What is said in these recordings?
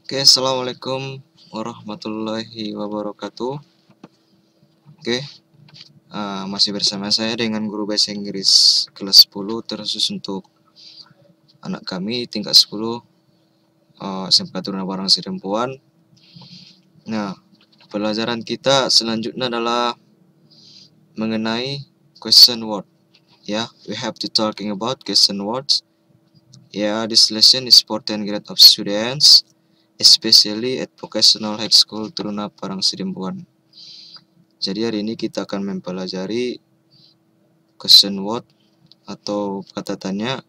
Oke, assalamualaikum warahmatullahi wabarakatuh. Oke, masih bersama saya dengan guru bahasa Inggris kelas 10 terkhusus untuk anak kami tingkat 10 SMK Taruna Parang Sidempuan. Nah, pelajaran kita selanjutnya adalah mengenai question word. Ya, we have to talking about question words. This lesson is for 10 grade of students, especially at Vocational High School Taruna Parang Sidempuan. Jadi hari ini kita akan mempelajari question word atau kata tanya,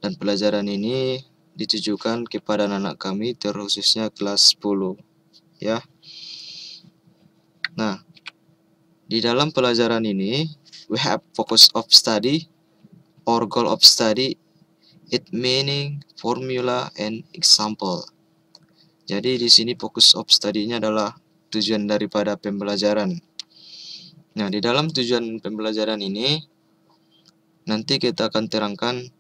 dan pelajaran ini ditujukan kepada anak kami terkhususnya kelas 10 ya. Nah, di dalam pelajaran ini we have focus of study or goal of study, it meaning, formula and example. Jadi di sini fokus of study-nya adalah tujuan daripada pembelajaran. Nah, di dalam tujuan pembelajaran ini nanti kita akan terangkan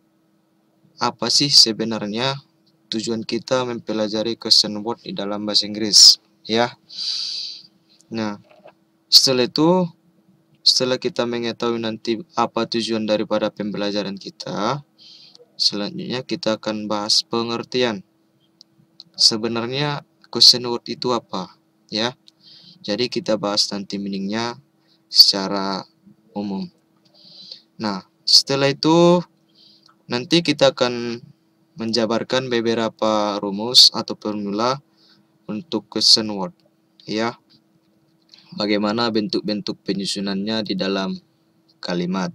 apa sih sebenarnya tujuan kita mempelajari question word di dalam bahasa Inggris ya. Nah, setelah kita mengetahui nanti apa tujuan daripada pembelajaran kita, selanjutnya kita akan bahas pengertian. Sebenarnya question word itu apa ya. Jadi kita bahas nanti meaningnya secara umum. Nah, setelah itu nanti kita akan menjabarkan beberapa rumus atau formula untuk question word ya. Bagaimana bentuk-bentuk penyusunannya di dalam kalimat.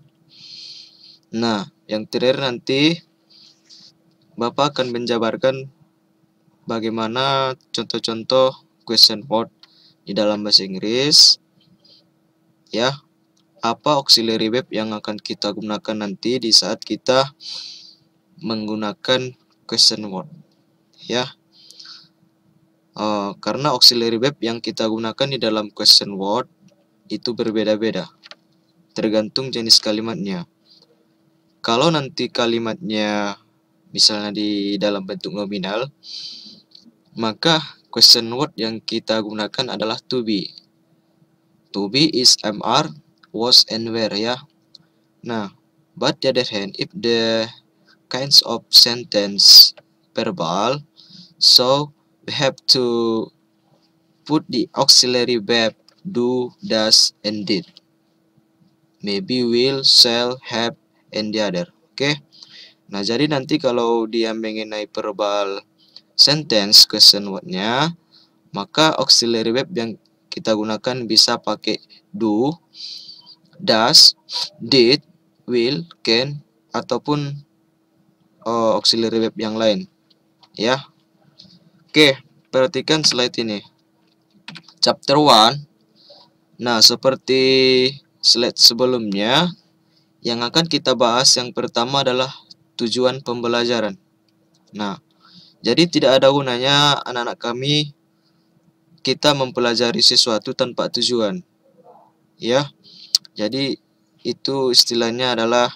Nah, yang terakhir nanti Bapak akan menjabarkan bagaimana contoh-contoh question word di dalam bahasa Inggris ya. Apa auxiliary verb yang akan kita gunakan nanti di saat kita menggunakan question word ya. Karena auxiliary verb yang kita gunakan di dalam question word itu berbeda-beda tergantung jenis kalimatnya. Kalau nanti kalimatnya misalnya di dalam bentuk nominal, maka question word yang kita gunakan adalah to be. To be is am, are, was, and were ya. Nah, but the other hand, if the kinds of sentence verbal, so we have to put the auxiliary verb do, does, and did. Maybe, will, shall, have, and the other. Oke. Nah, jadi nanti kalau dia mengenai verbal sentence question word-nya, maka auxiliary verb yang kita gunakan bisa pakai do, does, did, will, can, ataupun auxiliary verb yang lain ya. Oke, perhatikan slide ini. Chapter 1. Nah, seperti slide sebelumnya, yang akan kita bahas yang pertama adalah tujuan pembelajaran. Nah, jadi tidak ada gunanya anak-anak kami kita mempelajari sesuatu tanpa tujuan. Ya. Jadi itu istilahnya adalah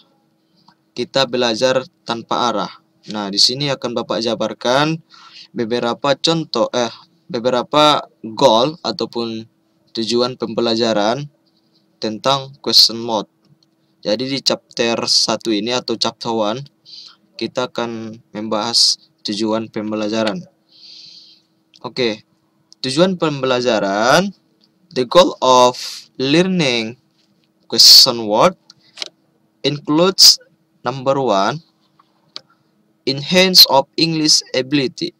kita belajar tanpa arah. Nah, di sini akan Bapak jabarkan beberapa contoh beberapa goal ataupun tujuan pembelajaran tentang question word. Jadi di chapter 1 ini atau chapter 1 kita akan membahas tujuan pembelajaran. Oke. Tujuan pembelajaran, the goal of learning question word includes number 1, enhance of English ability.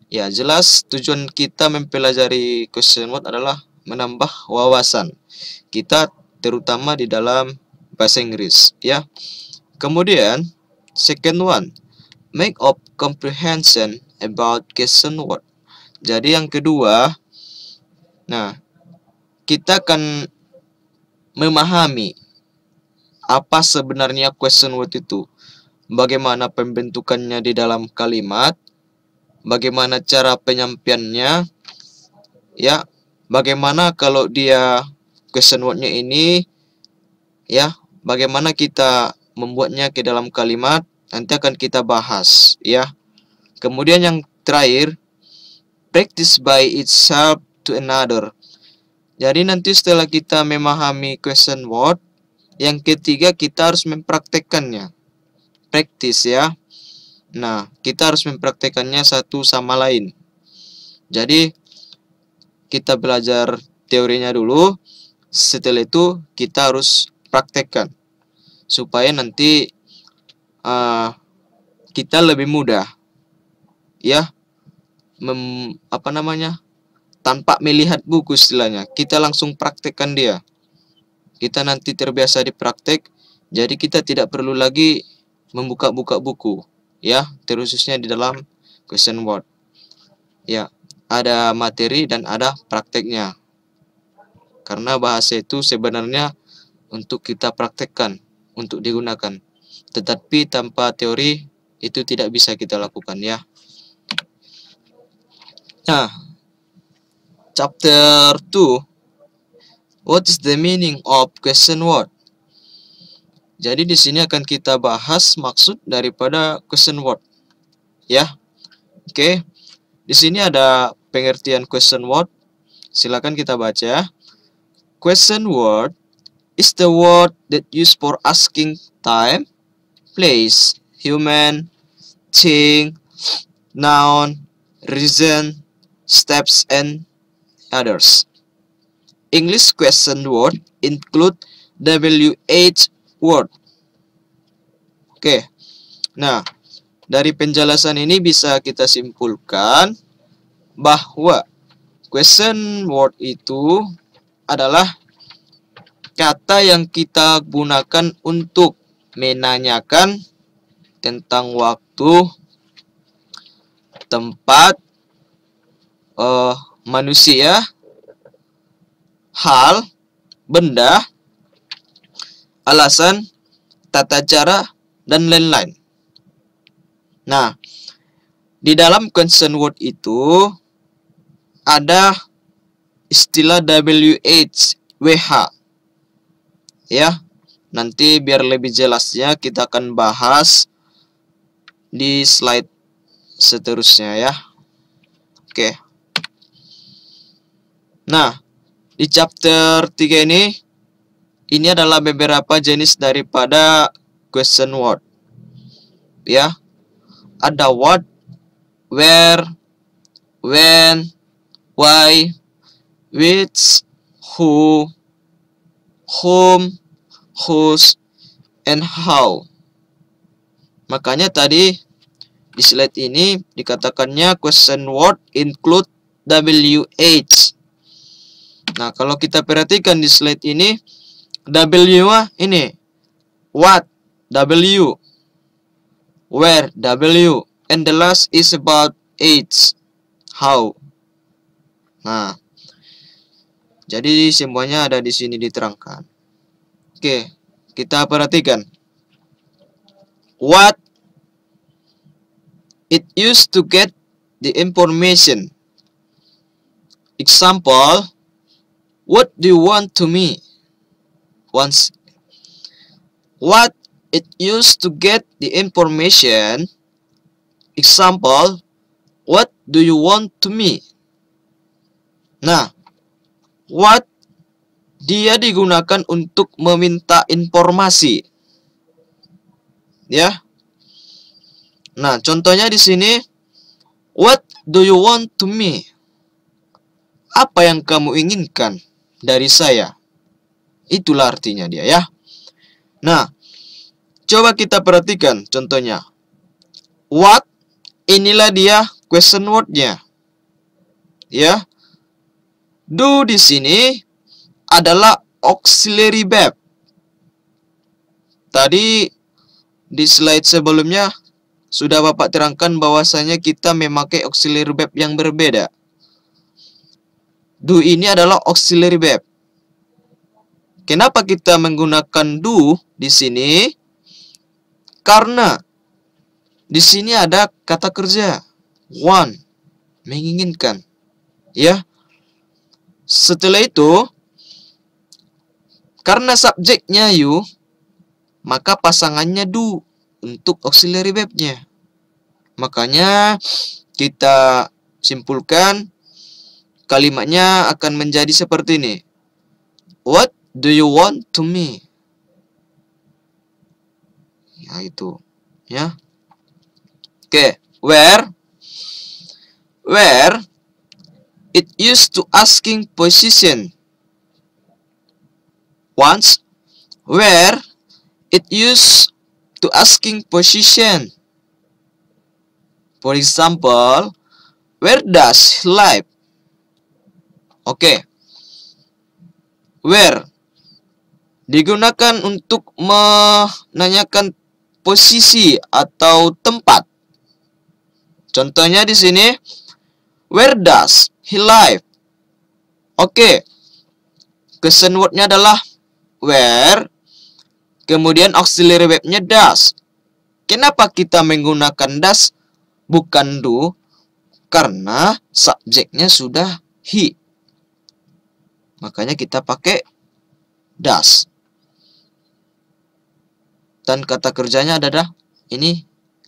Ya, jelas tujuan kita mempelajari question word adalah menambah wawasan kita terutama di dalam bahasa Inggris ya. Kemudian second one, make of comprehension about question word. Jadi yang kedua, nah, kita akan memahami apa sebenarnya question word itu, bagaimana pembentukannya di dalam kalimat, bagaimana cara penyampaiannya ya, bagaimana kalau dia question word-nya ini ya, bagaimana kita membuatnya ke dalam kalimat, nanti akan kita bahas ya. Kemudian yang terakhir, practice by itself to another. Jadi nanti setelah kita memahami question word, yang ketiga kita harus mempraktekkannya. Practice ya. Nah, kita harus mempraktekkannya satu sama lain. Jadi kita belajar teorinya dulu, setelah itu kita harus praktekkan supaya nanti kita lebih mudah ya tanpa melihat buku istilahnya, kita langsung praktekkan dia. Kita nanti terbiasa di praktek, jadi kita tidak perlu lagi membuka-buka buku ya, terkhususnya di dalam question word ya. Ada materi dan ada prakteknya, karena bahasa itu sebenarnya untuk kita praktekkan, untuk digunakan, tetapi tanpa teori itu tidak bisa kita lakukan ya. Nah, chapter 2, what is the meaning of question word? Jadi di sini akan kita bahas maksud daripada question word ya. Oke. Di sini ada pengertian question word. Silakan kita baca. Question word is the word that used for asking time, place, human, thing, noun, reason, steps, and others. English question word include WH word. Oke. Nah, dari penjelasan ini bisa kita simpulkan bahwa question word itu adalah kata yang kita gunakan untuk menanyakan tentang waktu, tempat, manusia, hal, benda, alasan, tata cara, dan lain-lain. Nah, di dalam question word itu ada istilah WH. Ya, nanti biar lebih jelasnya kita akan bahas di slide seterusnya ya. Oke. Nah, di chapter 3 ini adalah beberapa jenis daripada question word. Ya. Ada what, where, when, why, which, who, whom, whose, and how. Makanya tadi di slide ini dikatakannya question word include WH. Nah, kalau kita perhatikan di slide ini, W ini what, W, where, W, and the last is about H, how. Nah, jadi semuanya ada di sini diterangkan. Oke, kita perhatikan. What, it used to get the information. Example, what do you want to me? Once. What, it used to get the information. Example, what do you want to me? Nah, what dia digunakan untuk meminta informasi. Ya. Nah, contohnya di sini, what do you want to me? Apa yang kamu inginkan dari saya? Itulah artinya dia ya. Nah, coba kita perhatikan contohnya. What, inilah dia question word-nya. Ya. Do di sini adalah auxiliary verb. Tadi di slide sebelumnya sudah Bapak terangkan bahwasanya kita memakai auxiliary verb yang berbeda. Do ini adalah auxiliary verb. Kenapa kita menggunakan do di sini? Karena di sini ada kata kerja want, menginginkan. Ya. Setelah itu, karena subjeknya you, maka pasangannya do untuk auxiliary verb-nya. Makanya kita simpulkan, kalimatnya akan menjadi seperti ini. What do you want to me? Ya, itu. Ya. Oke, where it used to asking position. Once, where it used to asking position. For example, where does he live? Oke. Where digunakan untuk menanyakan posisi atau tempat. Contohnya di sini, where does he live? Oke. Question word-nya adalah where, kemudian auxiliary verb-nya does. Kenapa kita menggunakan does bukan do? Karena subjeknya sudah he. Makanya kita pakai does. Dan kata kerjanya adalah ini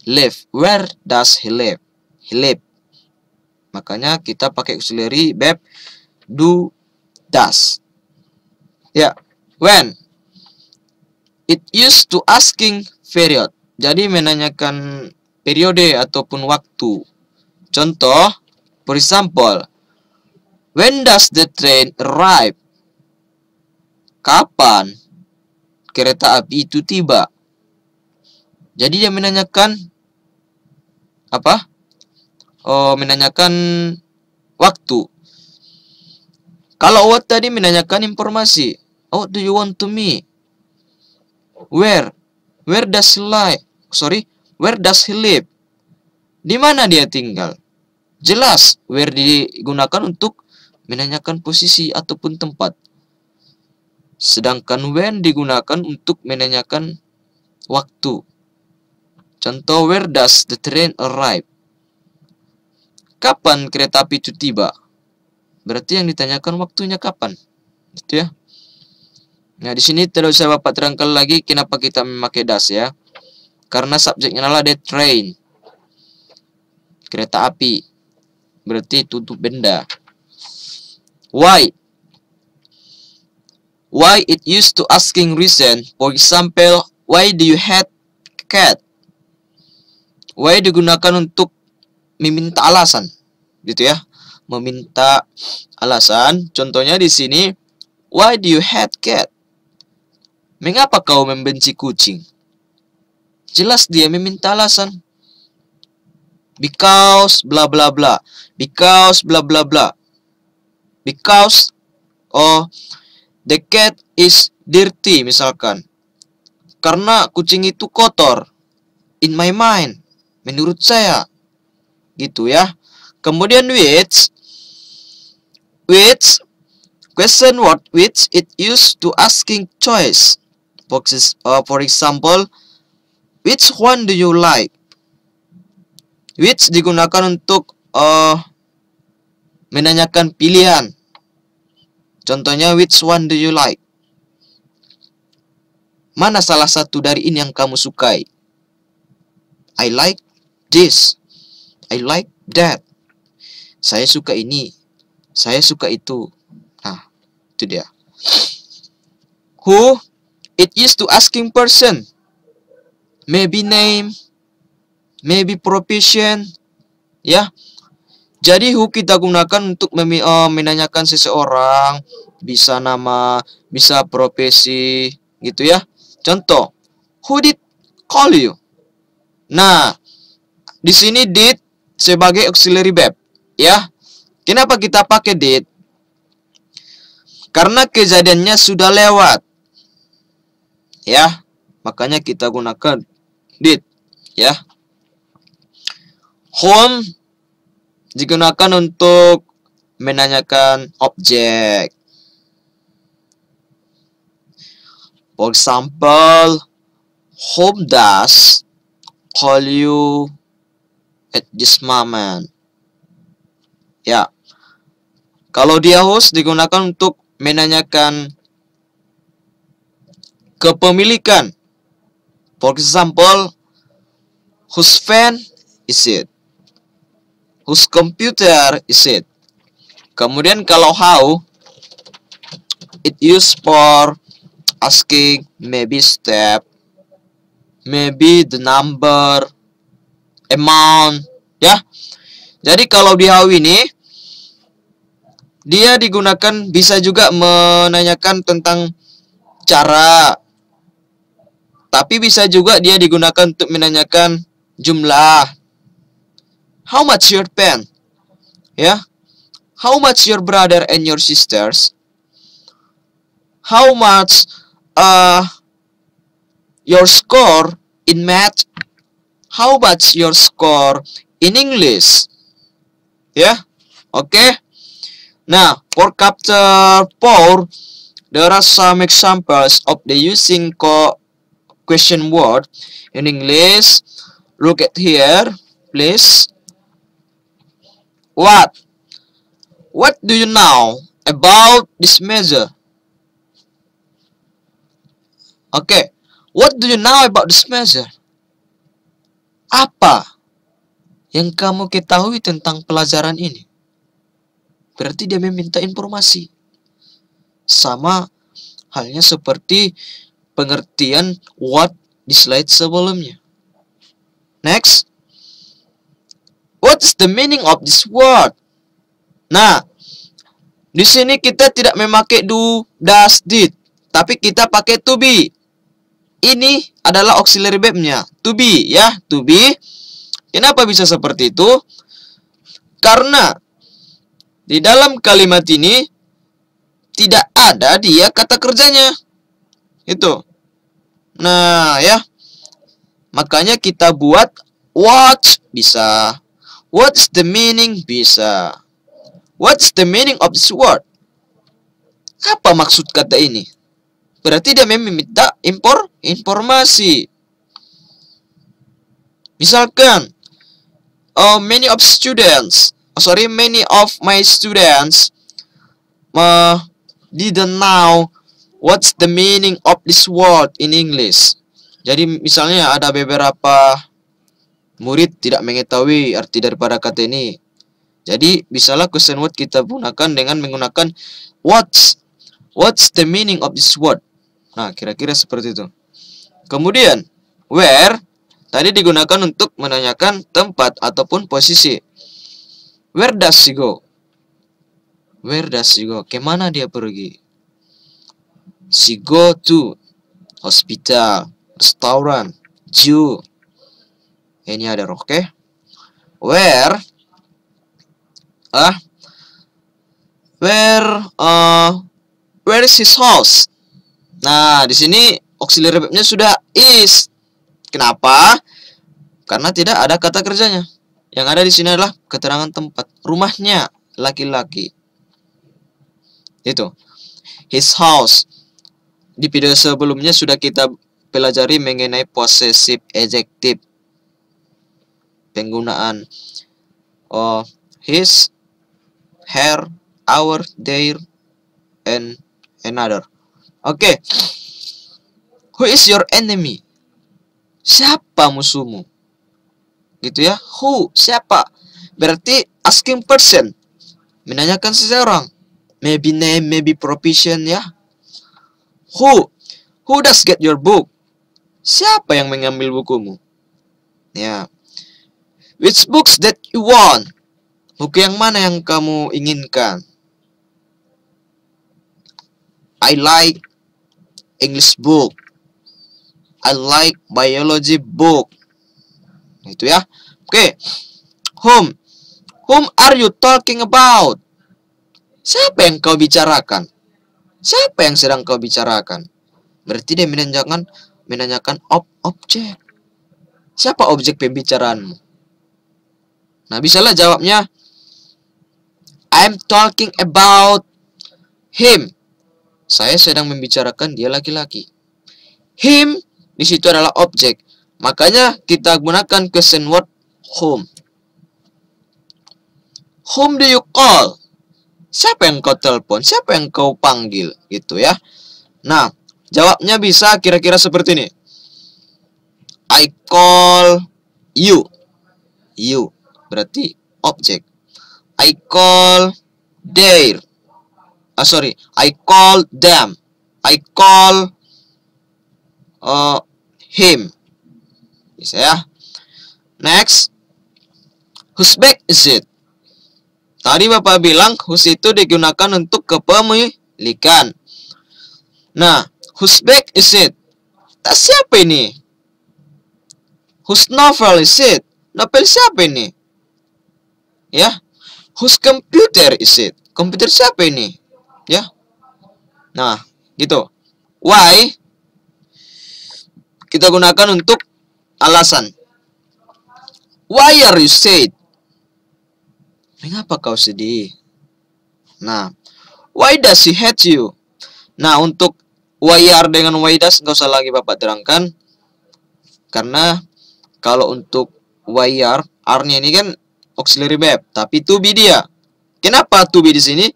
live. Where does he live? He live. Makanya kita pakai auxiliary verb do, does. Ya, when it used to asking period. Jadi menanyakan periode ataupun waktu. Contoh, for example, when does the train arrive? Kapan kereta api itu tiba? Jadi dia menanyakan apa? Oh, menanyakan waktu. Kalau what tadi menanyakan informasi. Oh, do you want to me? Where does he live? Where does he live? Di mana dia tinggal? Jelas, where digunakan untuk menanyakan posisi ataupun tempat. Sedangkan when digunakan untuk menanyakan waktu. Contoh, where does the train arrive? Kapan kereta api itu tiba? Berarti yang ditanyakan waktunya kapan. Gitu ya. Nah, di sini tidak usah Bapak terangkan lagi kenapa kita memakai does ya. Karena subjeknya adalah the train. Kereta api. Berarti itu untuk benda. Why it used to asking reason. For example, why do you hate cat? Why digunakan untuk meminta alasan. Gitu ya. Meminta alasan. Contohnya di sini, why do you hate cat? Mengapa kau membenci kucing? Jelas dia meminta alasan. Because bla bla bla. Because bla bla bla. Because the cat is dirty misalkan. Karena kucing itu kotor. In my mind. Menurut saya. Gitu ya. Kemudian which question word which it used to asking choice. For example, which one do you like? Which digunakan untuk menanyakan pilihan. Contohnya, which one do you like? Mana salah satu dari ini yang kamu sukai? I like this. I like that. Saya suka ini. Saya suka itu. Nah, itu dia. Who it used to asking person. Maybe name. Maybe profession. Ya. Jadi who kita gunakan untuk menanyakan seseorang. Bisa nama, bisa profesi. Gitu ya. Contoh. Who did call you? Nah, di sini did sebagai auxiliary verb. Ya. Kenapa kita pakai did? Karena kejadiannya sudah lewat. Ya, makanya kita gunakan did. Ya. Whom digunakan untuk menanyakan objek. For example, whom does call you at this moment? Ya. Kalau dia host digunakan untuk menanyakan kepemilikan. For example, whose fan is it? Whose computer is it? Kemudian kalau how, it used for asking maybe step, maybe the number, amount, ya. Jadi kalau di how ini dia digunakan bisa juga menanyakan tentang cara, tapi bisa juga dia digunakan untuk menanyakan jumlah. How much your pen? Ya. How much your brother and your sisters? How much your score in math? How much your score in English? Ya. Oke. Nah, for chapter 4, there are some examples of the using question word in English. Look at here, please. What do you know about this measure? Okay, what do you know about this measure? Apa yang kamu ketahui tentang pelajaran ini? Berarti dia meminta informasi. Sama halnya seperti pengertian what di slide sebelumnya. Next. What's the meaning of this word? Nah, di sini kita tidak memakai do, does, did, tapi kita pakai to be. Ini adalah auxiliary verb-nya, to be, ya, to be. Kenapa bisa seperti itu? Karena di dalam kalimat ini tidak ada dia kata kerjanya. Itu. Nah, ya. Makanya kita buat what bisa. What's the meaning bisa. What's the meaning of this word? Apa maksud kata ini? Berarti dia meminta informasi. Misalkan, many of my students didn't know what's the meaning of this word in English. Jadi misalnya ada beberapa murid tidak mengetahui arti daripada kata ini. Jadi bisalah question word kita gunakan dengan menggunakan what's the meaning of this word. Nah, kira-kira seperti itu. Kemudian where tadi digunakan untuk menanyakan tempat ataupun posisi. Where does she go? Where does she go? Kemana dia pergi? She go to hospital, restaurant, zoo, any other, okay? Where is his house? Nah, di sini auxiliary verb-nya sudah is. Kenapa? Karena tidak ada kata kerjanya. Yang ada di sini adalah keterangan tempat. Rumahnya laki-laki. Itu. His house. Di video sebelumnya sudah kita pelajari mengenai possessive adjective. Penggunaan his, her, our, their, and another. Oke. Who is your enemy? Siapa musuhmu? Gitu ya. Who, siapa? Berarti asking person. Menanyakan seseorang. Maybe name, maybe profession, ya. Who does get your book? Siapa yang mengambil bukumu? Ya. Which books that you want? Buku yang mana yang kamu inginkan? I like English book. I like biology book. Itu ya. Oke. Whom are you talking about? Siapa yang kau bicarakan? Siapa yang sedang kau bicarakan? Berarti dia menanyakan objek. Siapa objek pembicaraanmu? Nah, bisalah jawabnya I'm talking about him. Saya sedang membicarakan dia laki-laki. Him di situ adalah objek. Makanya kita gunakan question word whom. Whom do you call? Siapa yang kau telepon? Siapa yang kau panggil? Gitu ya. Nah, jawabnya bisa kira-kira seperti ini. I call you. You. Berarti object. I call their. I call them. I call him. Bisa ya. Next, whose bag is it? Tadi Bapak bilang whose itu digunakan untuk kepemilikan. Nah, whose bag is it? Tas siapa ini? Whose novel is it? Novel siapa ini? Ya. Whose computer is it? Komputer siapa ini? Ya. Nah, gitu. Why? Kita gunakan untuk alasan. Why are you sad? Mengapa kau sedih? Nah, why does he hate you? Nah, untuk why are dengan why does nggak usah lagi Bapak terangkan. Karena kalau untuk why are, R-nya ini kan auxiliary verb, tapi to be dia. Kenapa to be di sini?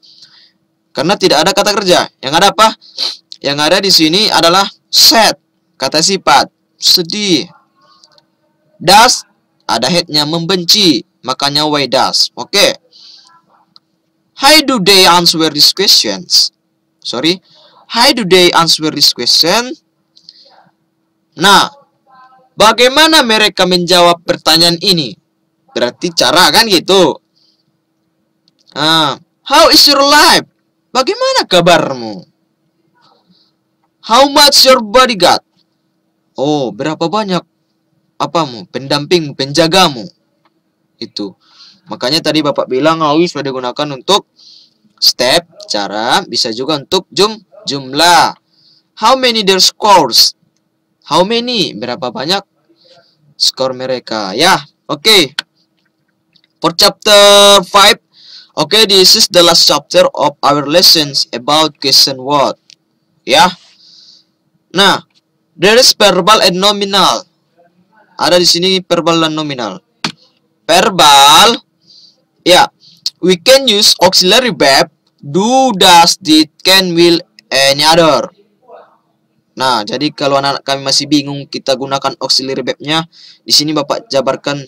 Karena tidak ada kata kerja. Yang ada apa? Yang ada di sini adalah sad, kata sifat, sedih. Does ada hate-nya, membenci, makanya why does. Oke. How do they answer these questions? How do they answer this question? Nah, bagaimana mereka menjawab pertanyaan ini? Berarti cara kan gitu. How is your life? Bagaimana kabarmu? How much your bodyguard? Oh, berapa banyak apamu, pendampingmu, penjagamu? Itu. Makanya tadi Bapak bilang how sudah digunakan untuk step, cara, bisa juga untuk jumlah. How many their scores? How many? Berapa banyak skor mereka? Ya, oke. For chapter 5, okay, this is the last chapter of our lessons about question word. Ya. Nah, there is verbal and nominal. Ada di sini verbal dan nominal. Verbal, ya, we can use auxiliary verb do, does, did, can, will, any other. Nah, jadi kalau anak-anak kami masih bingung kita gunakan auxiliary verb-nya, di sini Bapak jabarkan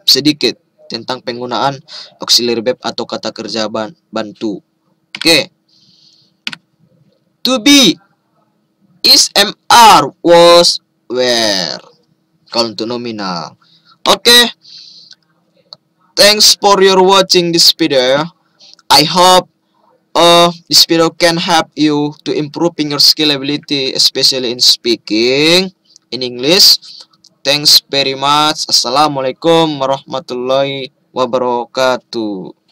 sedikit tentang penggunaan auxiliary verb atau kata kerja bantu. Oke. To be, is, am, are, was, were. Kalau untuk nominal. Oke. Thanks for your watching this video. I hope this video can help you to improving your skill ability, especially in speaking in English. Thanks very much. Assalamualaikum warahmatullahi wabarakatuh.